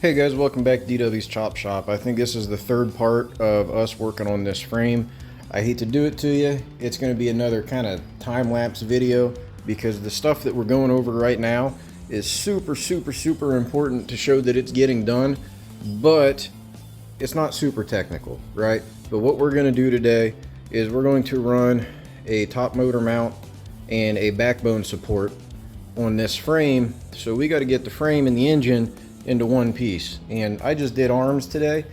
Hey guys, welcome back to DW's Chop Shop. I think this is the third part of us working on this frame. I hate to do it to you. It's going to be another kind of time-lapse video because the stuff that we're going over right now is super important to show that it's getting done, but it's not super technical, right? But what we're going to do today is we're going to run a top motor mount and a backbone support on this frame. So we got to get the frame and the engine into one piece, and I just did arms today,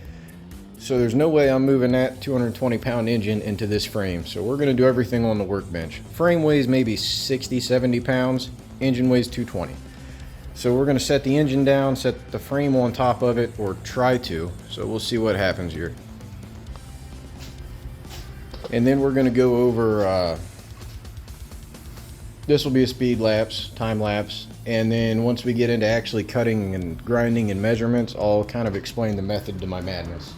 so there's no way I'm moving that 220-pound engine into this frame. So we're going to do everything on the workbench. Frame weighs maybe 60-70 pounds, engine weighs 220. So we're going to set the engine down, set the frame on top of it, or try to. So we'll see what happens here, and then we're going to go over this will be a speed lapse, time lapse, and then once we get into actually cutting and grinding and measurements, I'll kind of explain the method to my madness.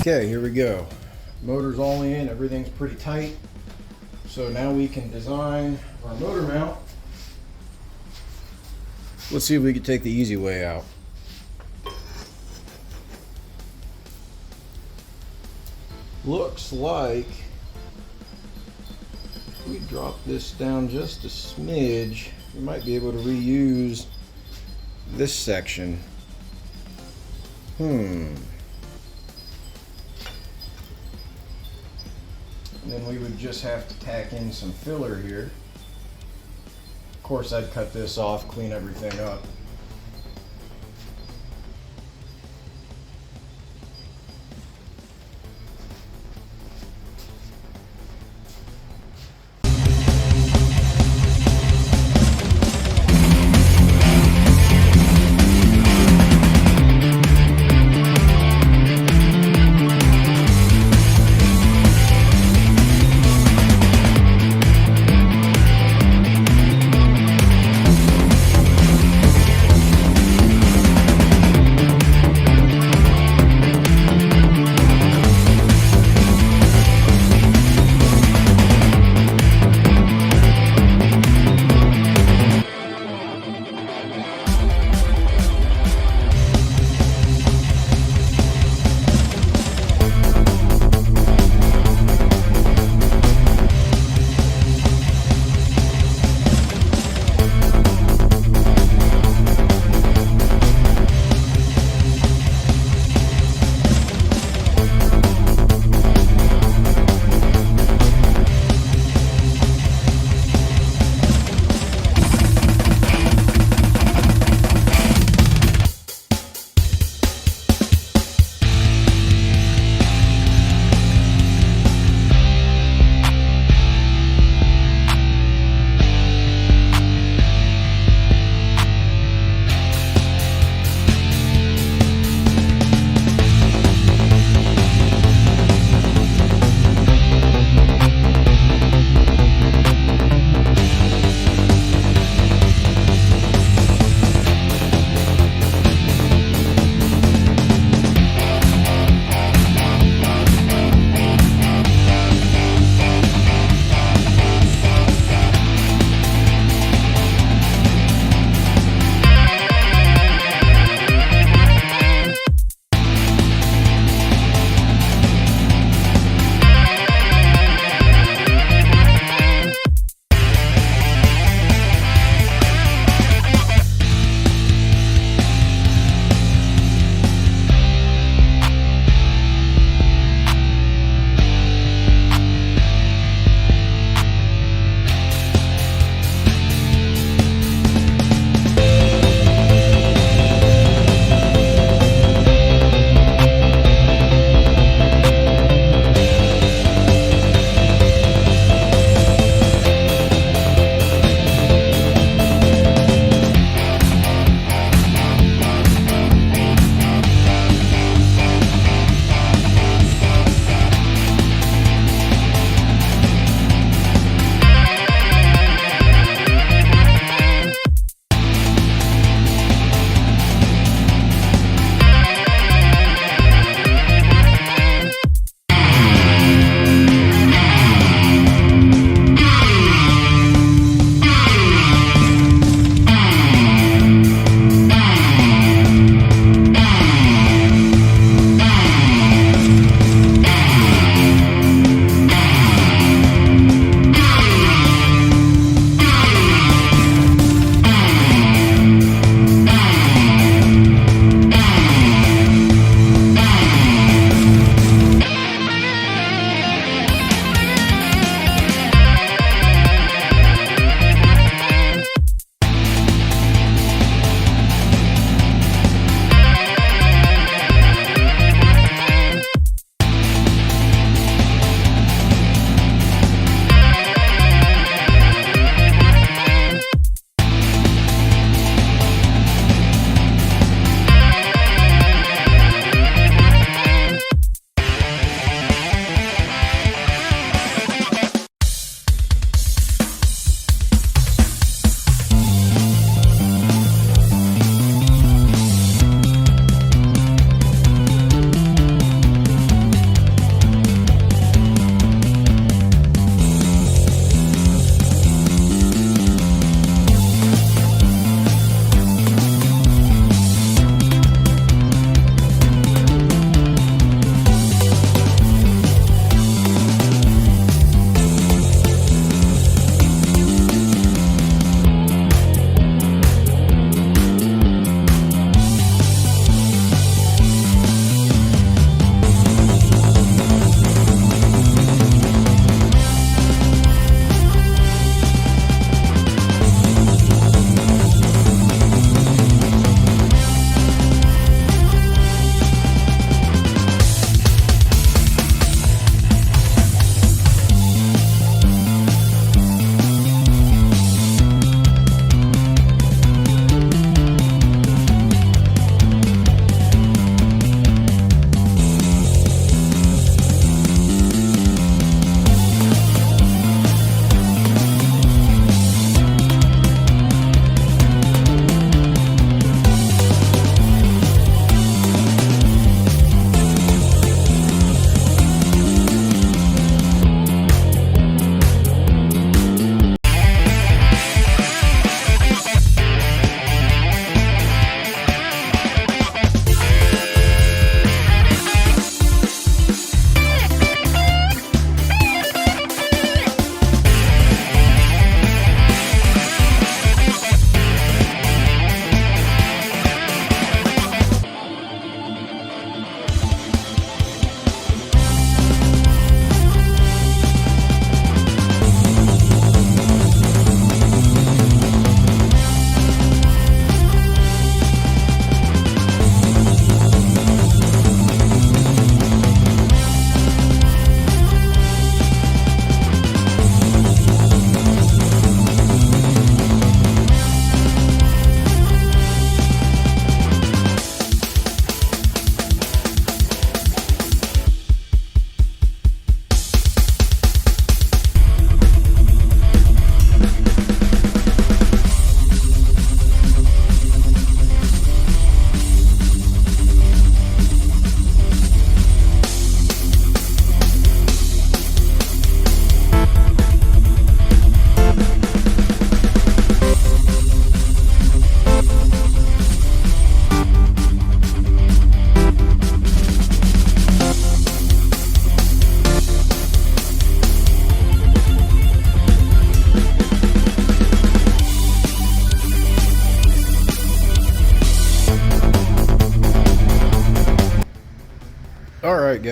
Okay, here we go. Motor's all in, everything's pretty tight. So now we can design our motor mount. Let's see if we can take the easy way out. Looks like if we drop this down just a smidge, we might be able to reuse this section. And then we would just have to tack in some filler here. Of course, I'd cut this off, clean everything up.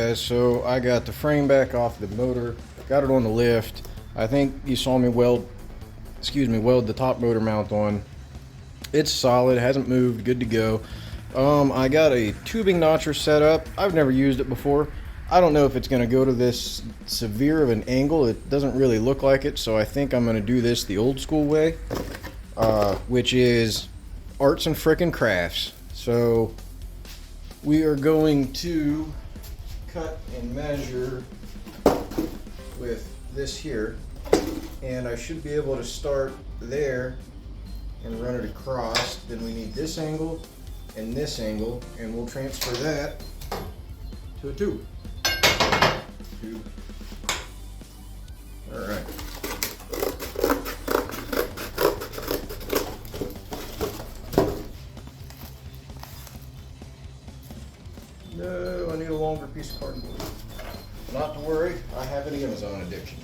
guys, so I got the frame back off the motor, got it on the lift. I think you saw me weld the top motor mount on. It's solid, hasn't moved, good to go. I got a tubing notcher set up. I've never used it before. I don't know if it's going to go to this severe of an angle. It doesn't really look like it, so I think I'm going to do this the old school way, which is arts and frickin' crafts. So we are going to cut and measure with this here, and I should be able to start there and run it across. Then we need this angle and this angle, and we'll transfer that to a tube. All right. No, I need a longer piece of cardboard. Not to worry, I have an Amazon addiction.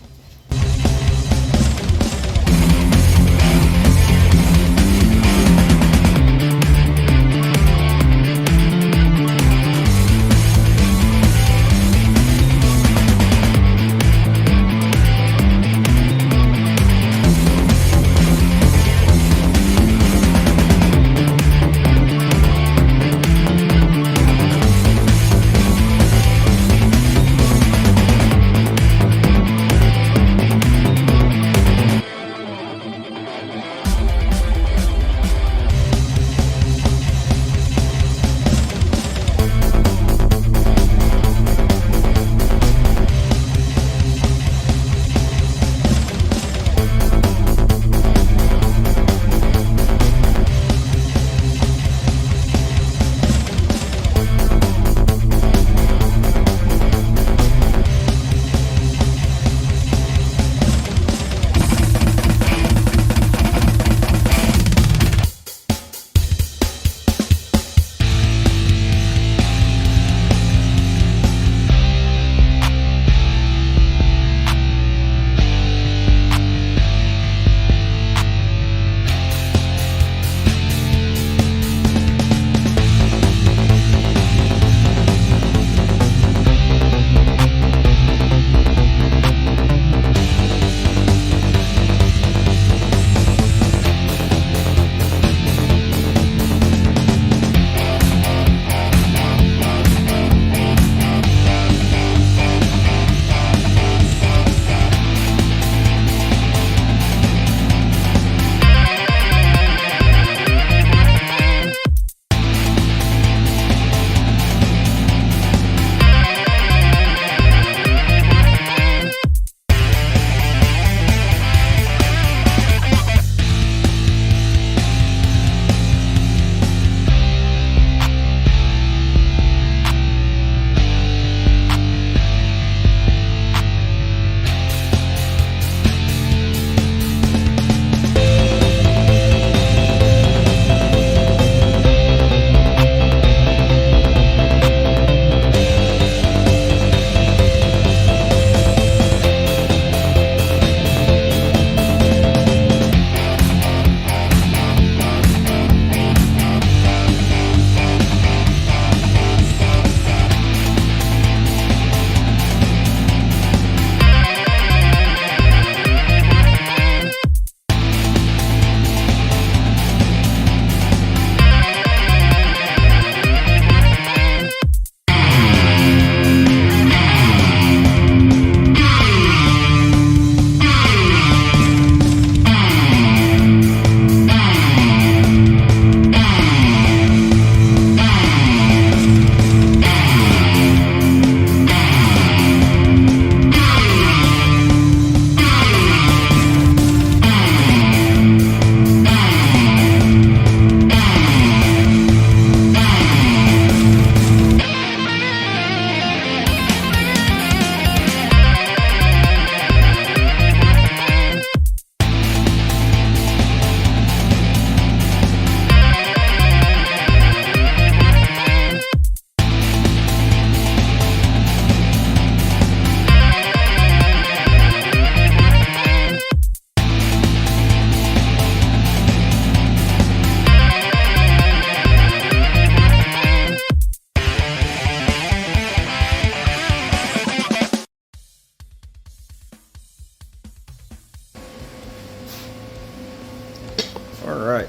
All right,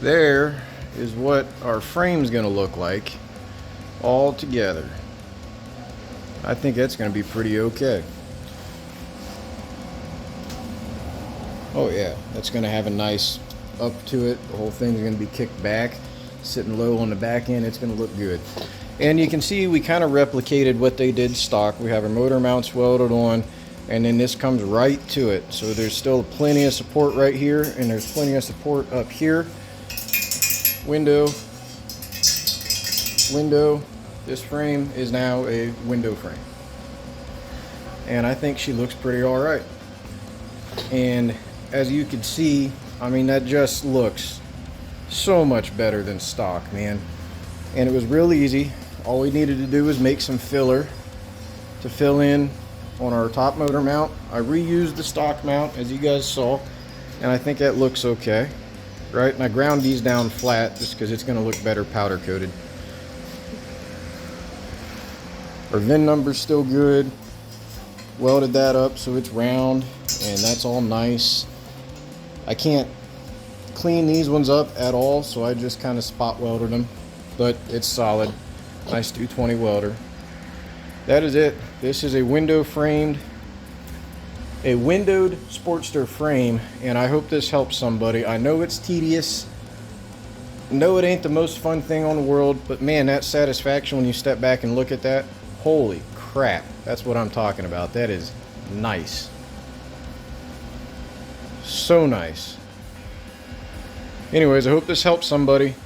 there is what our frame's gonna look like all together. I think that's gonna be pretty okay. Oh yeah, that's gonna have a nice up to it. The whole thing's gonna be kicked back, sitting low on the back end. It's gonna look good. And you can see we kind of replicated what they did stock. We have our motor mounts welded on, and then this comes right to it. So there's still plenty of support right here, and there's plenty of support up here. Window. This frame is now a window frame. And I think she looks pretty all right. And as you can see, I mean, that just looks so much better than stock, man. And it was real easy. All we needed to do was make some filler to fill in on our top motor mount. I reused the stock mount, as you guys saw, and I think that looks okay, right? And I ground these down flat just because it's going to look better powder coated. Our VIN number's still good. Welded that up so it's round, and that's all nice. I can't clean these ones up at all, so I just kind of spot welded them, but it's solid. Nice 220 welder. That is it. This is a windowed Sportster frame, and I hope this helps somebody. I know it's tedious. No, it ain't the most fun thing on the world, but man, that satisfaction when you step back and look at that, holy crap, that's what I'm talking about. That is nice. So nice. Anyways, I hope this helps somebody.